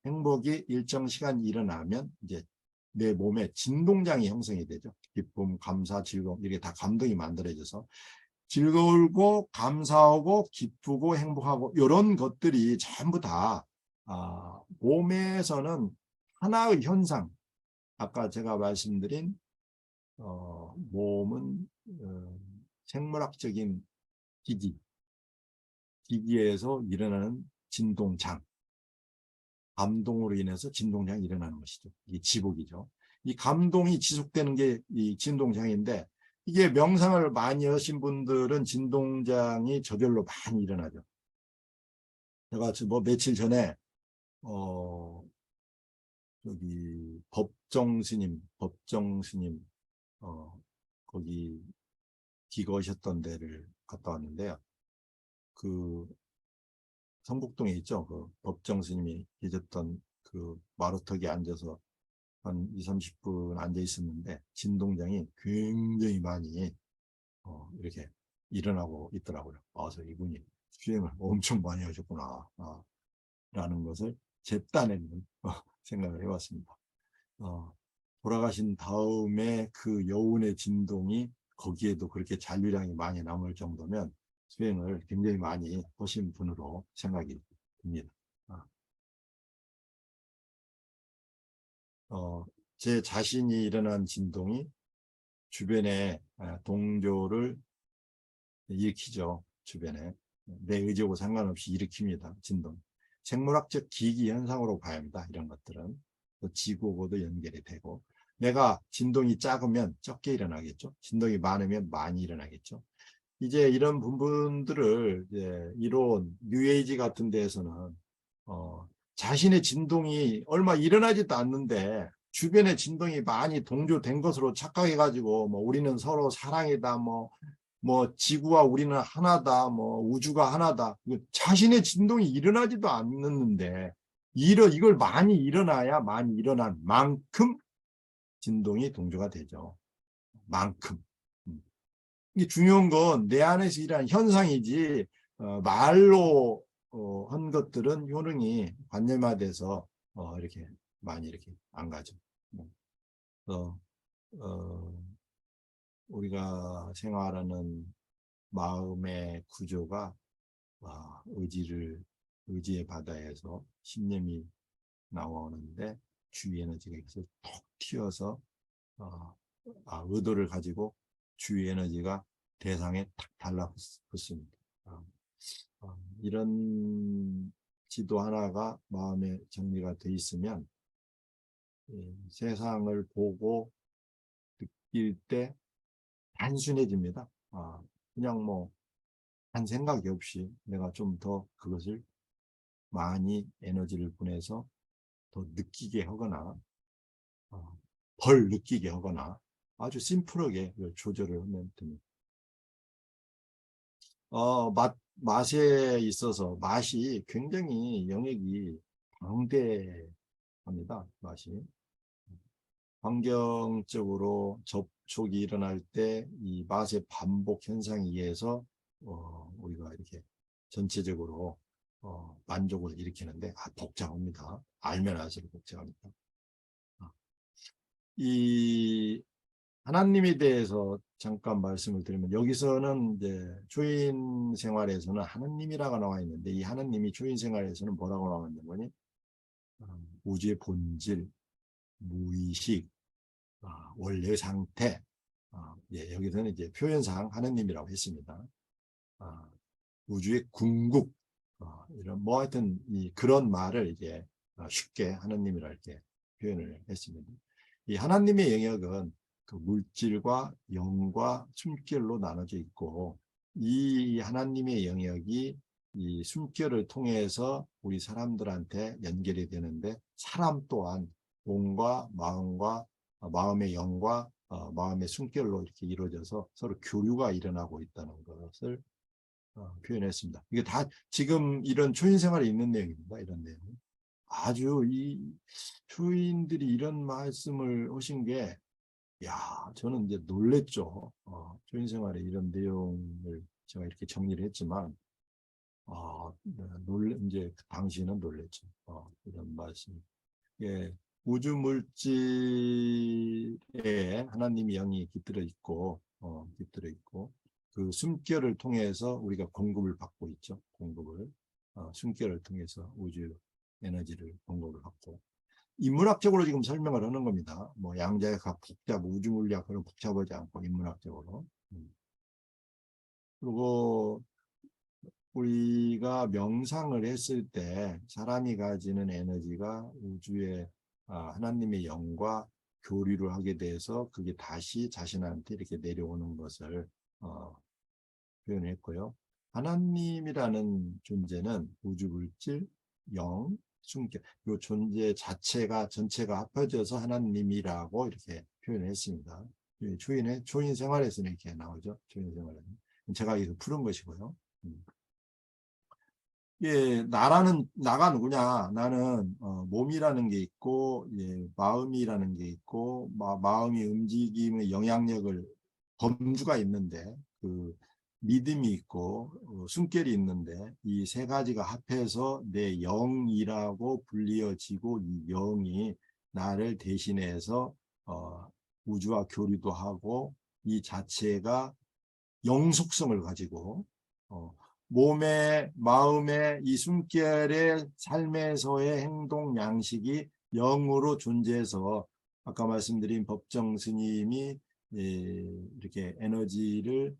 행복이 일정 시간 일어나면 이제 내 몸에 진동장이 형성이 되죠. 기쁨, 감사, 즐거움 이게 다 감동이 만들어져서 즐거울고 감사하고 기쁘고 행복하고 이런 것들이 전부 다 몸에서는 하나의 현상, 아까 제가 말씀드린 몸은 생물학적인 기기에서 일어나는 진동장, 감동으로 인해서 진동장이 일어나는 것이죠. 이게 지복이죠. 이 감동이 지속되는 게 이 진동장인데, 이게 명상을 많이 하신 분들은 진동장이 저절로 많이 일어나죠. 제가 뭐 며칠 전에 저기 법정 스님 거기 기거하셨던 데를 갔다 왔는데요. 그 성북동에 있죠. 그 법정 스님이 계셨던 그 마루턱에 앉아서 한 2, 30분 앉아 있었는데 진동장이 굉장히 많이 이렇게 일어나고 있더라고요. 그래서 이분이 수행을 엄청 많이 하셨구나 라는 것을 제 딴에는 생각을 해봤습니다. 돌아가신 다음에 그 여운의 진동이 거기에도 그렇게 잔류량이 많이 남을 정도면 수행을 굉장히 많이 하신 분으로 생각이 듭니다. 제 자신이 일어난 진동이 주변에 동조를 일으키죠. 주변에 내 의지하고 상관없이 일으킵니다. 진동. 생물학적 기기 현상으로 봐야 합니다. 이런 것들은 지구하고도 연결이 되고, 내가 진동이 작으면 적게 일어나겠죠. 진동이 많으면 많이 일어나겠죠. 이제 이런 부분들을 이제 이론 뉴에이지 같은 데에서는 자신의 진동이 얼마 일어나지도 않는데 주변의 진동이 많이 동조된 것으로 착각해 가지고 뭐 우리는 서로 사랑이다, 뭐 지구와 우리는 하나다, 뭐 우주가 하나다. 자신의 진동이 일어나지도 않는데 이걸 많이 일어나야 많이 일어난 만큼 진동이 동조가 되죠. 만큼. 이게 중요한 건 내 안에서 일어난 현상이지 말로 한 것들은 효능이 관념화돼서 이렇게 많이 이렇게 안 가죠. 그래서 우리가 생활하는 마음의 구조가 의지의 바다에서 신념이 나오는데 주위 에너지가 계속 톡 튀어서 의도를 가지고 주위 에너지가 대상에 탁 달라붙습니다. 이런 지도 하나가 마음에 정리가 돼 있으면 세상을 보고 느낄 때 단순해집니다. 그냥 뭐 한 생각이 없이 내가 좀 더 그것을 많이 에너지를 보내서 더 느끼게 하거나 덜 느끼게 하거나 아주 심플하게 조절을 하면 됩니다. 맛에 있어서 맛이 굉장히 영역이 방대합니다. 맛이. 환경적으로 접촉이 일어날 때 이 맛의 반복 현상에 의해서 우리가 이렇게 전체적으로 만족을 일으키는데 복잡합니다. 알면 알수록 복잡합니다. 이 하나님에 대해서 잠깐 말씀을 드리면 여기서는 이제 초인 생활에서는 하나님이라고 나와 있는데 이 하나님이 초인 생활에서는 뭐라고 나와 있는 거니? 우주의 본질, 무의식, 원래 상태, 여기서는 이제 표현상 하나님이라고 했습니다. 우주의 궁극, 이런 뭐 하여튼 그런 말을 이제 쉽게 하나님이라 이렇게 표현을 했습니다. 이 하나님의 영역은 그 물질과 영과 숨결로 나눠져 있고 이 하나님의 영역이 이 숨결을 통해서 우리 사람들한테 연결이 되는데 사람 또한 몸과 마음과 마음의 영과 마음의 숨결로 이렇게 이루어져서 서로 교류가 일어나고 있다는 것을 표현했습니다. 이게 다 지금 이런 초인 생활에 있는 내용입니다. 이런 내용. 아주 이 초인들이 이런 말씀을 하신 게, 저는 이제 놀랬죠. 초인 생활에 이런 내용을 제가 이렇게 정리를 했지만, 이제 그 당시에는 놀랬죠. 이런 말씀. 예, 우주 물질에 하나님의 영이 깃들어 있고, 그 숨결을 통해서 우리가 공급을 받고 있죠. 공급을 숨결을 통해서 우주 에너지를 근거로 갖고 인문학적으로 지금 설명을 하는 겁니다. 뭐 양자역학, 복잡, 우주물리학 그런 복잡하지 않고 인문학적으로. 그리고 우리가 명상을 했을 때 사람이 가지는 에너지가 우주의 하나님의 영과 교류를 하게 돼서 그게 다시 자신한테 이렇게 내려오는 것을 표현했고요. 하나님이라는 존재는 우주 물질, 영, 숨결, 이 존재 자체가 전체가 합쳐져서 하나님이라고 이렇게 표현했습니다. 초인 생활에서는 이렇게 나오죠. 초인 생활에는 제가 이거 푸른 것이고요. 예, 나가 누구냐? 나는 몸이라는 게 있고, 예, 마음이라는 게 있고, 마음이 움직임의 영향력을 범주가 있는데, 그 믿음이 있고 숨결이 있는데 이 세 가지가 합해서 내 영이라고 불리어지고 이 영이 나를 대신해서 우주와 교류도 하고 이 자체가 영속성을 가지고 몸의 마음의 이 숨결의 삶에서의 행동 양식이 영으로 존재해서 아까 말씀드린 법정 스님이 이렇게 에너지를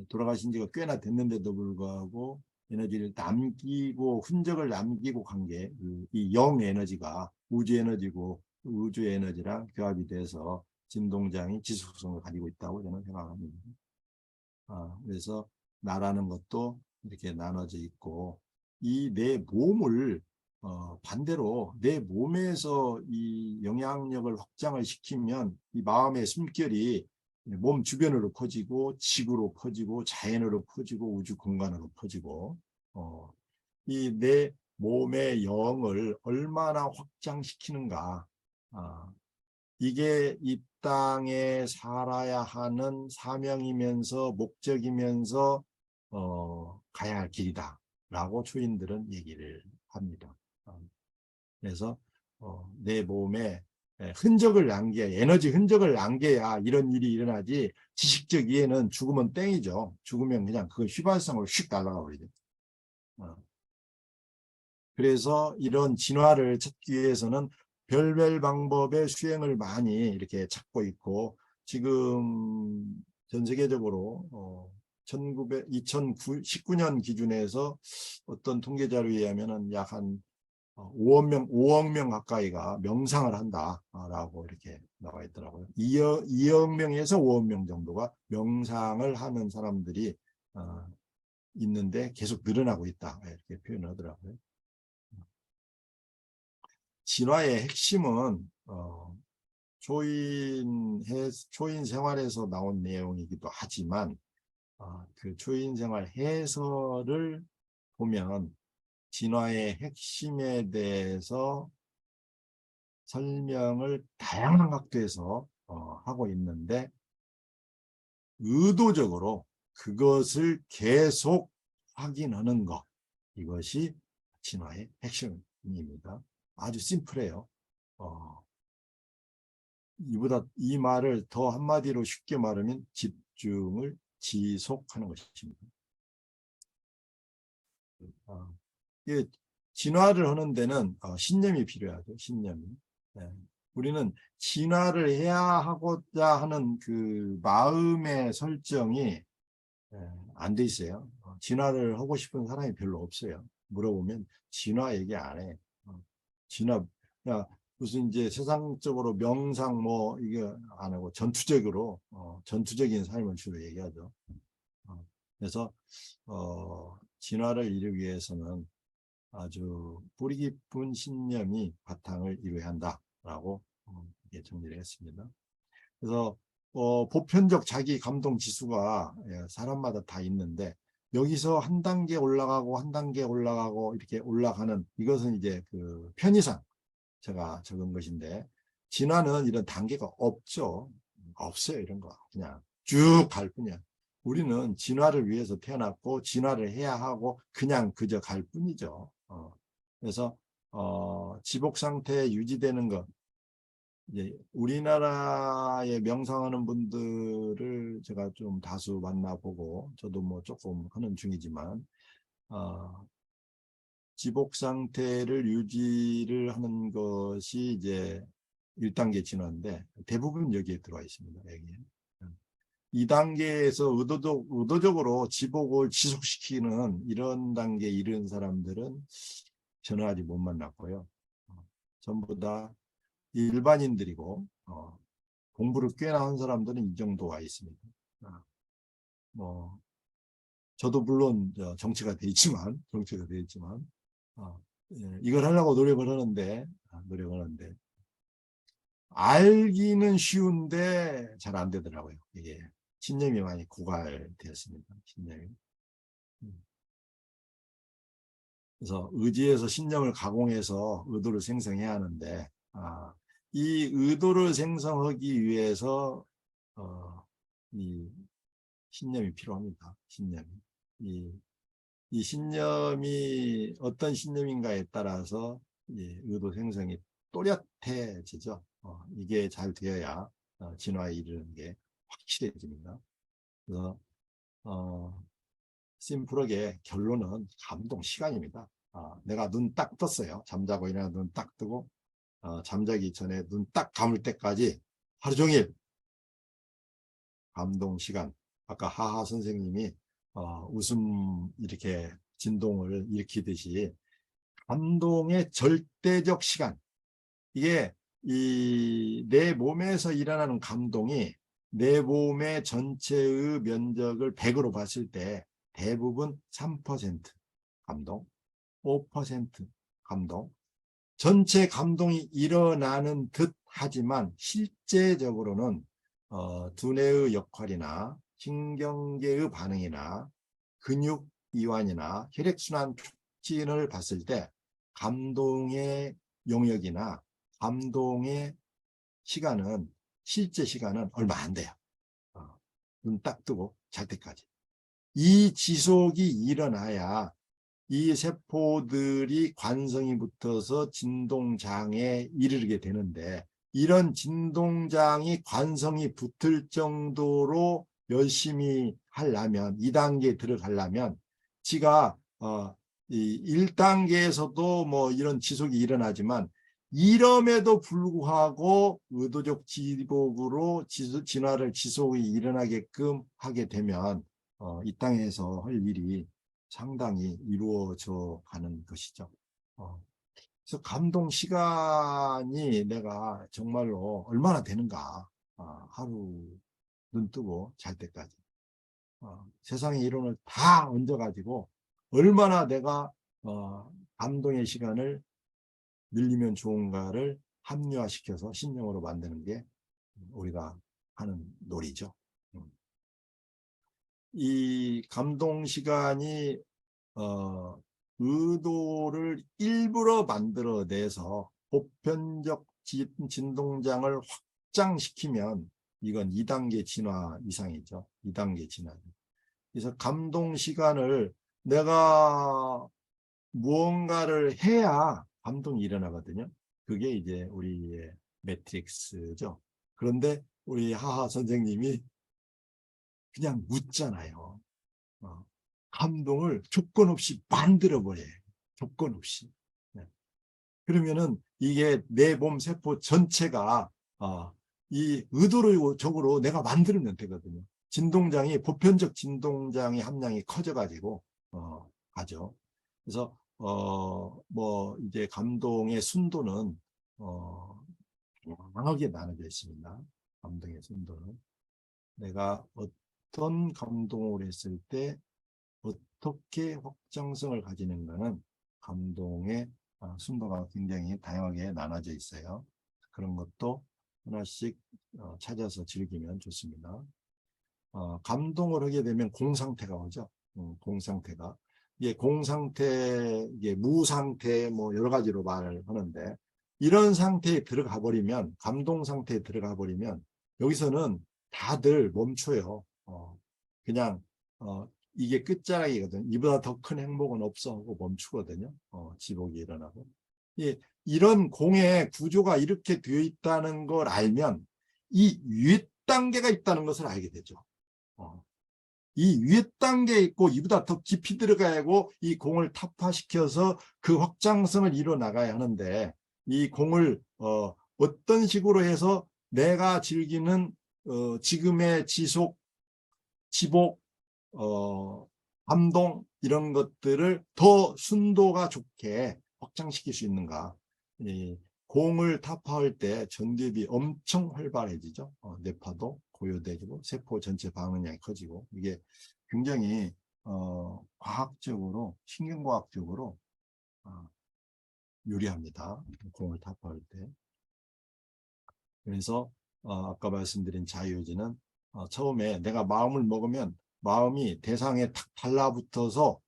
돌아가신 지가 꽤나 됐는데도 불구하고 에너지를 남기고 흔적을 남기고 간 게 이 영 에너지가 우주 에너지고 우주 에너지랑 결합이 돼서 진동장이 지속성을 가지고 있다고 저는 생각합니다. 그래서 나라는 것도 이렇게 나눠져 있고 이 내 몸을 반대로 내 몸에서 이 영향력을 확장을 시키면 이 마음의 숨결이 몸 주변으로 퍼지고 지구로 퍼지고 자연으로 퍼지고 우주 공간으로 퍼지고 이 내 몸의 영을 얼마나 확장시키는가 이게 이 땅에 살아야 하는 사명이면서 목적이면서 가야 할 길이다 라고 초인들은 얘기를 합니다. 그래서 내 몸에 흔적을 남겨야 에너지 흔적을 남겨야 이런 일이 일어나지 지식적 이해는 죽으면 땡이죠. 죽으면 그냥 그 휘발성으로 휙 날아가 버리죠. 그래서 이런 진화를 찾기 위해서는 별별 방법의 수행을 많이 이렇게 찾고 있고 지금 전 세계적으로 2019년 기준에서 어떤 통계 자료에 의하면 약 한 5억 명 가까이가 명상을 한다라고 이렇게 나와 있더라고요. 2억 명에서 5억 명 정도가 명상을 하는 사람들이 있는데 계속 늘어나고 있다 이렇게 표현을 하더라고요. 진화의 핵심은 초인 생활에서 나온 내용이기도 하지만 그 초인 생활 해설을 보면 진화의 핵심에 대해서 설명을 다양한 각도에서 하고 있는데 의도적으로 그것을 계속 확인하는 것 이것이 진화의 핵심입니다. 아주 심플해요. 이 말을 더 한마디로 쉽게 말하면 집중을 지속하는 것입니다. 이게 진화를 하는 데는 신념이 필요하죠. 신념이. 네. 우리는 진화를 해야 하고자 하는 그 마음의 설정이 안 돼 있어요. 진화를 하고 싶은 사람이 별로 없어요. 물어보면 진화 얘기 안 해. 진화, 야, 무슨 이제 세상적으로 명상 뭐 이게 안 하고 전투적으로 전투적인 삶을 주로 얘기하죠. 그래서 진화를 이루기 위해서는 아주 뿌리 깊은 신념이 바탕을 이루어야 한다라고 정리를 했습니다. 그래서 보편적 자기 감동 지수가 사람마다 다 있는데 여기서 한 단계 올라가고 한 단계 올라가고 이렇게 올라가는 이것은 이제 그 편의상 제가 적은 것인데 진화는 이런 단계가 없죠. 없어요. 이런 거 그냥 쭉 갈 뿐이야. 우리는 진화를 위해서 태어났고 진화를 해야 하고 그냥 그저 갈 뿐이죠. 그래서 지복 상태에 유지되는 것 이제 우리나라에 명상하는 분들을 제가 좀 다수 만나보고 저도 뭐 조금 하는 중이지만 지복 상태를 유지를 하는 것이 이제 1단계 진화인데 대부분 여기에 들어와 있습니다. 여기에. 2단계에서 의도적으로 지복을 지속시키는 이런 단계에 이른 사람들은 저는 아직 못 만났고요. 전부 다 일반인들이고 공부를 꽤나 한 사람들은 이 정도 와 있습니다. 뭐 저도 물론 정체가 돼 있지만 이걸 하려고 노력을 하는데 알기는 쉬운데 잘 안 되더라고요. 이게 신념이 많이 고갈되었습니다. 신념이. 그래서 의지에서 신념을 가공해서 의도를 생성해야 하는데 이 의도를 생성하기 위해서 이 신념이 필요합니다. 신념이. 이 신념이 어떤 신념인가에 따라서 의도 생성이 또렷해지죠. 이게 잘 되어야 진화에 이르는 게 확실해집니다. 그래서 심플하게 결론은 감동 시간입니다. 내가 눈 딱 떴어요. 잠자고 일어나 눈 딱 뜨고 잠자기 전에 눈 딱 감을 때까지 하루 종일 감동 시간. 아까 하하 선생님이 웃음 이렇게 진동을 일으키듯이 감동의 절대적 시간. 이게 내 몸에서 일어나는 감동이 내 몸의 전체의 면적을 100으로 봤을 때 대부분 3% 감동, 5% 감동, 전체 감동이 일어나는 듯 하지만 실제적으로는 두뇌의 역할이나 신경계의 반응이나 근육 이완이나 혈액순환 촉진을 봤을 때 감동의 영역이나 감동의 시간은 실제 시간은 얼마 안 돼요. 눈 딱 뜨고 잘 때까지. 이 지속이 일어나야 이 세포들이 관성이 붙어서 진동장에 이르게 되는데 이런 진동장이 관성이 붙을 정도로 열심히 하려면 2단계에 들어가려면 지가 이 1단계에서도 뭐 이런 지속이 일어나지만 이럼에도 불구하고 의도적 지복으로 진화를 지속이 일어나게끔 하게 되면 이 땅에서 할 일이 상당히 이루어져 가는 것이죠. 그래서 감동 시간이 내가 정말로 얼마나 되는가. 하루 눈 뜨고 잘 때까지. 세상의 이론을 다 얹어가지고 얼마나 내가 감동의 시간을 늘리면 좋은가를 합리화시켜서 신념으로 만드는 게 우리가 하는 놀이죠. 이 감동 시간이 의도를 일부러 만들어내서 보편적 진동장을 확장시키면 이건 2단계 진화 이상이죠. 2단계 진화. 그래서 감동 시간을 내가 무언가를 해야 감동이 일어나거든요. 그게 이제 우리의 매트릭스죠. 그런데 우리 하하 선생님이 그냥 묻잖아요. 감동을 조건 없이 만들어버려요. 조건 없이. 네. 그러면은 이게 내 몸 세포 전체가 이 의도적으로 내가 만들면 되거든요. 진동장이 보편적 진동장의 함량이 커져가지고 가죠. 그래서 뭐 이제 감동의 순도는 다양하게 나눠져 있습니다. 감동의 순도는 내가 어떤 감동을 했을 때 어떻게 확장성을 가지는가는 감동의 순도가 굉장히 다양하게 나눠져 있어요. 그런 것도 하나씩 찾아서 즐기면 좋습니다. 감동을 하게 되면 공상태가 오죠. 공상태가. 이게 공상태, 이게 무상태, 뭐 여러 가지로 말을 하는데, 이런 상태에 들어가 버리면, 감동 상태에 들어가 버리면, 여기서는 다들 멈춰요. 그냥, 이게 끝자락이거든요. 이보다 더 큰 행복은 없어 하고 멈추거든요. 지복이 일어나고. 이런 공의 구조가 이렇게 되어 있다는 걸 알면, 이 윗단계가 있다는 것을 알게 되죠. 이 위에 단계에 있고 이보다 더 깊이 들어가야 하고 이 공을 타파시켜서 그 확장성을 이뤄 나가야 하는데 이 공을 어떤 식으로 해서 내가 즐기는 지금의 지속, 지복, 감동 이런 것들을 더 순도가 좋게 확장시킬 수 있는가. 이 공을 타파할 때 전두엽이 엄청 활발해지죠. 뇌파도 고요되고 세포 전체 방응량이 커지고 이게 굉장히 과학적으로 신경과학적으로 유리합니다. 공을 타파할 때. 그래서 아까 말씀드린 자유의지는 처음에 내가 마음을 먹으면 마음이 대상에 탁 달라붙어서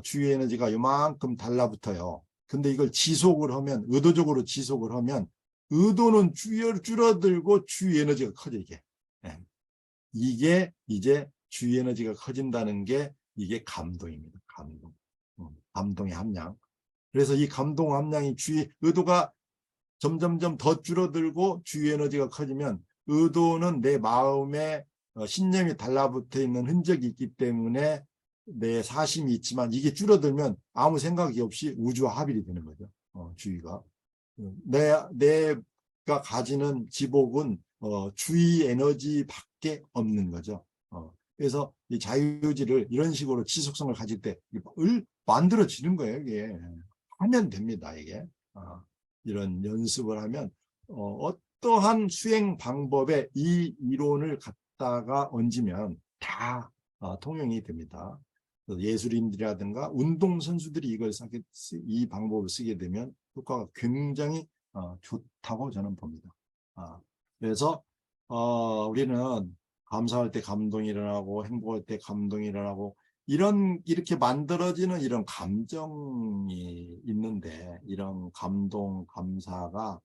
주의 에너지가 요만큼 달라붙어요. 근데 이걸 지속을 하면 의도적으로 지속을 하면 의도는 줄어들고 주의 에너지가 커지게. 네. 이게 이제 주의 에너지가 커진다는 게 이게 감동입니다. 감동. 감동의 함량. 그래서 이 감동 함량이 주의 의도가 점점점 더 줄어들고 주의 에너지가 커지면 의도는 내 마음에 신념이 달라붙어 있는 흔적이 있기 때문에 내 사심이 있지만 이게 줄어들면 아무 생각이 없이 우주와 합일이 되는 거죠. 주의가. 내가 가지는 지복은 주의 에너지밖에 없는 거죠. 그래서 이 자유의지를 이런 식으로 지속성을 가질 때 만들어지는 거예요. 이게 하면 됩니다. 이게 이런 연습을 하면 어떠한 수행 방법에 이 이론을 갖다가 얹으면 다 통용이 됩니다. 예술인들이라든가 운동선수들이 이 방법을 쓰게 되면 효과가 굉장히 좋다고 저는 봅니다. 그래서 우리는 감사할 때 감동이 일어나고 행복할 때 감동이 일어나고 이렇게 만들어지는 이런 감정이 있는데 이런 감동, 감사가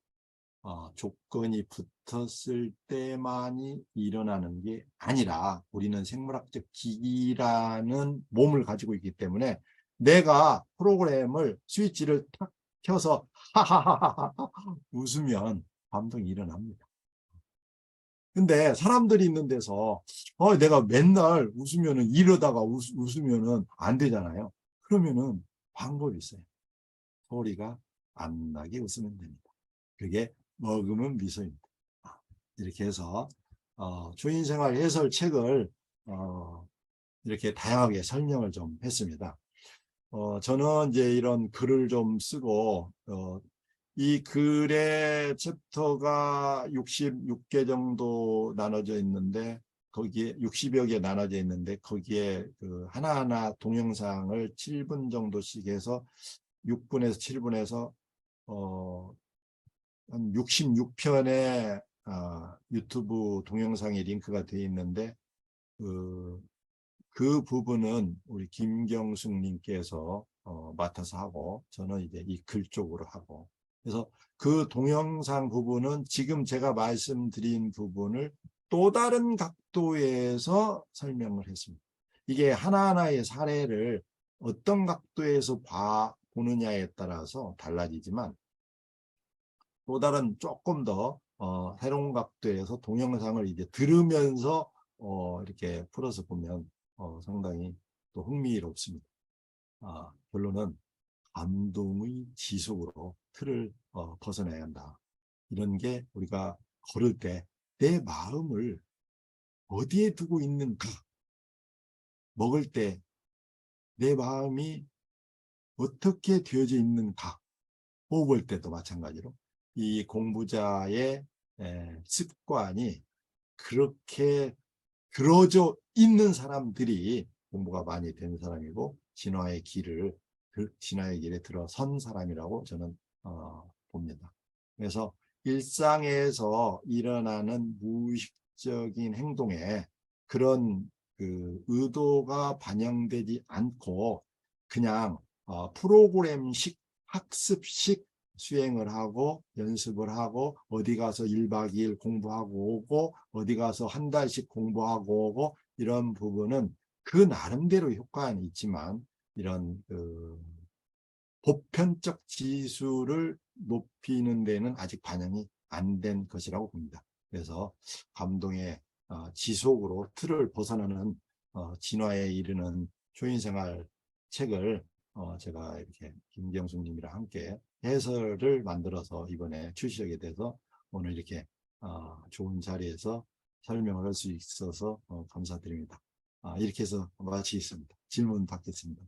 조건이 붙었을 때만이 일어나는 게 아니라 우리는 생물학적 기기라는 몸을 가지고 있기 때문에 내가 프로그램을 스위치를 탁 켜서 하하하하 웃으면 감동이 일어납니다. 근데 사람들이 있는 데서 내가 맨날 웃으면은 이러다가 웃으면은 안 되잖아요. 그러면은 방법이 있어요. 소리가 안 나게 웃으면 됩니다. 그게 먹으면 미소입니다. 이렇게 해서 주인생활 해설 책을 이렇게 다양하게 설명을 좀 했습니다. 저는 이제 이런 글을 좀 쓰고 이 글의 챕터가 66개 정도 나눠져 있는데 거기에 60여 개 나눠져 있는데 거기에 그 하나하나 동영상을 7분 정도씩 해서 6분에서 7분에서 한 66편의 유튜브 동영상이 링크가 되어 있는데 그 부분은 우리 김경숙 님께서 맡아서 하고 저는 이제 이 글 쪽으로 하고 그래서 그 동영상 부분은 지금 제가 말씀드린 부분을 또 다른 각도에서 설명을 했습니다. 이게 하나하나의 사례를 어떤 각도에서 보느냐에 따라서 달라지지만 또 다른 조금 더 새로운 각도에서 동영상을 이제 들으면서 이렇게 풀어서 보면 상당히 또 흥미롭습니다. 결론은 감동의 지속으로 틀을 벗어나야 한다. 이런 게 우리가 걸을 때 내 마음을 어디에 두고 있는가, 먹을 때 내 마음이 어떻게 되어져 있는가, 호흡할 때도 마찬가지로 이 공부자의 습관이 그렇게 들어져 있는 사람들이 공부가 많이 된 사람이고 진화의 길에 들어선 사람이라고 저는 봅니다. 그래서 일상에서 일어나는 무의식적인 행동에 그런 그 의도가 반영되지 않고 그냥 프로그램식 학습식 수행을 하고 연습을 하고 어디 가서 1박 2일 공부하고 오고 어디 가서 한 달씩 공부하고 오고 이런 부분은 그 나름대로 효과는 있지만 이런 보편적 지수를 높이는 데는 아직 반영이 안 된 것이라고 봅니다. 그래서 감동의 지속으로 틀을 벗어나는 진화에 이르는 효인생활 책을 제가 이렇게 김경숙님이랑 함께 해설을 만들어서 이번에 출시하게 돼서 오늘 이렇게 좋은 자리에서 설명을 할 수 있어서 감사드립니다. 이렇게 해서 마치겠습니다. 질문 받겠습니다.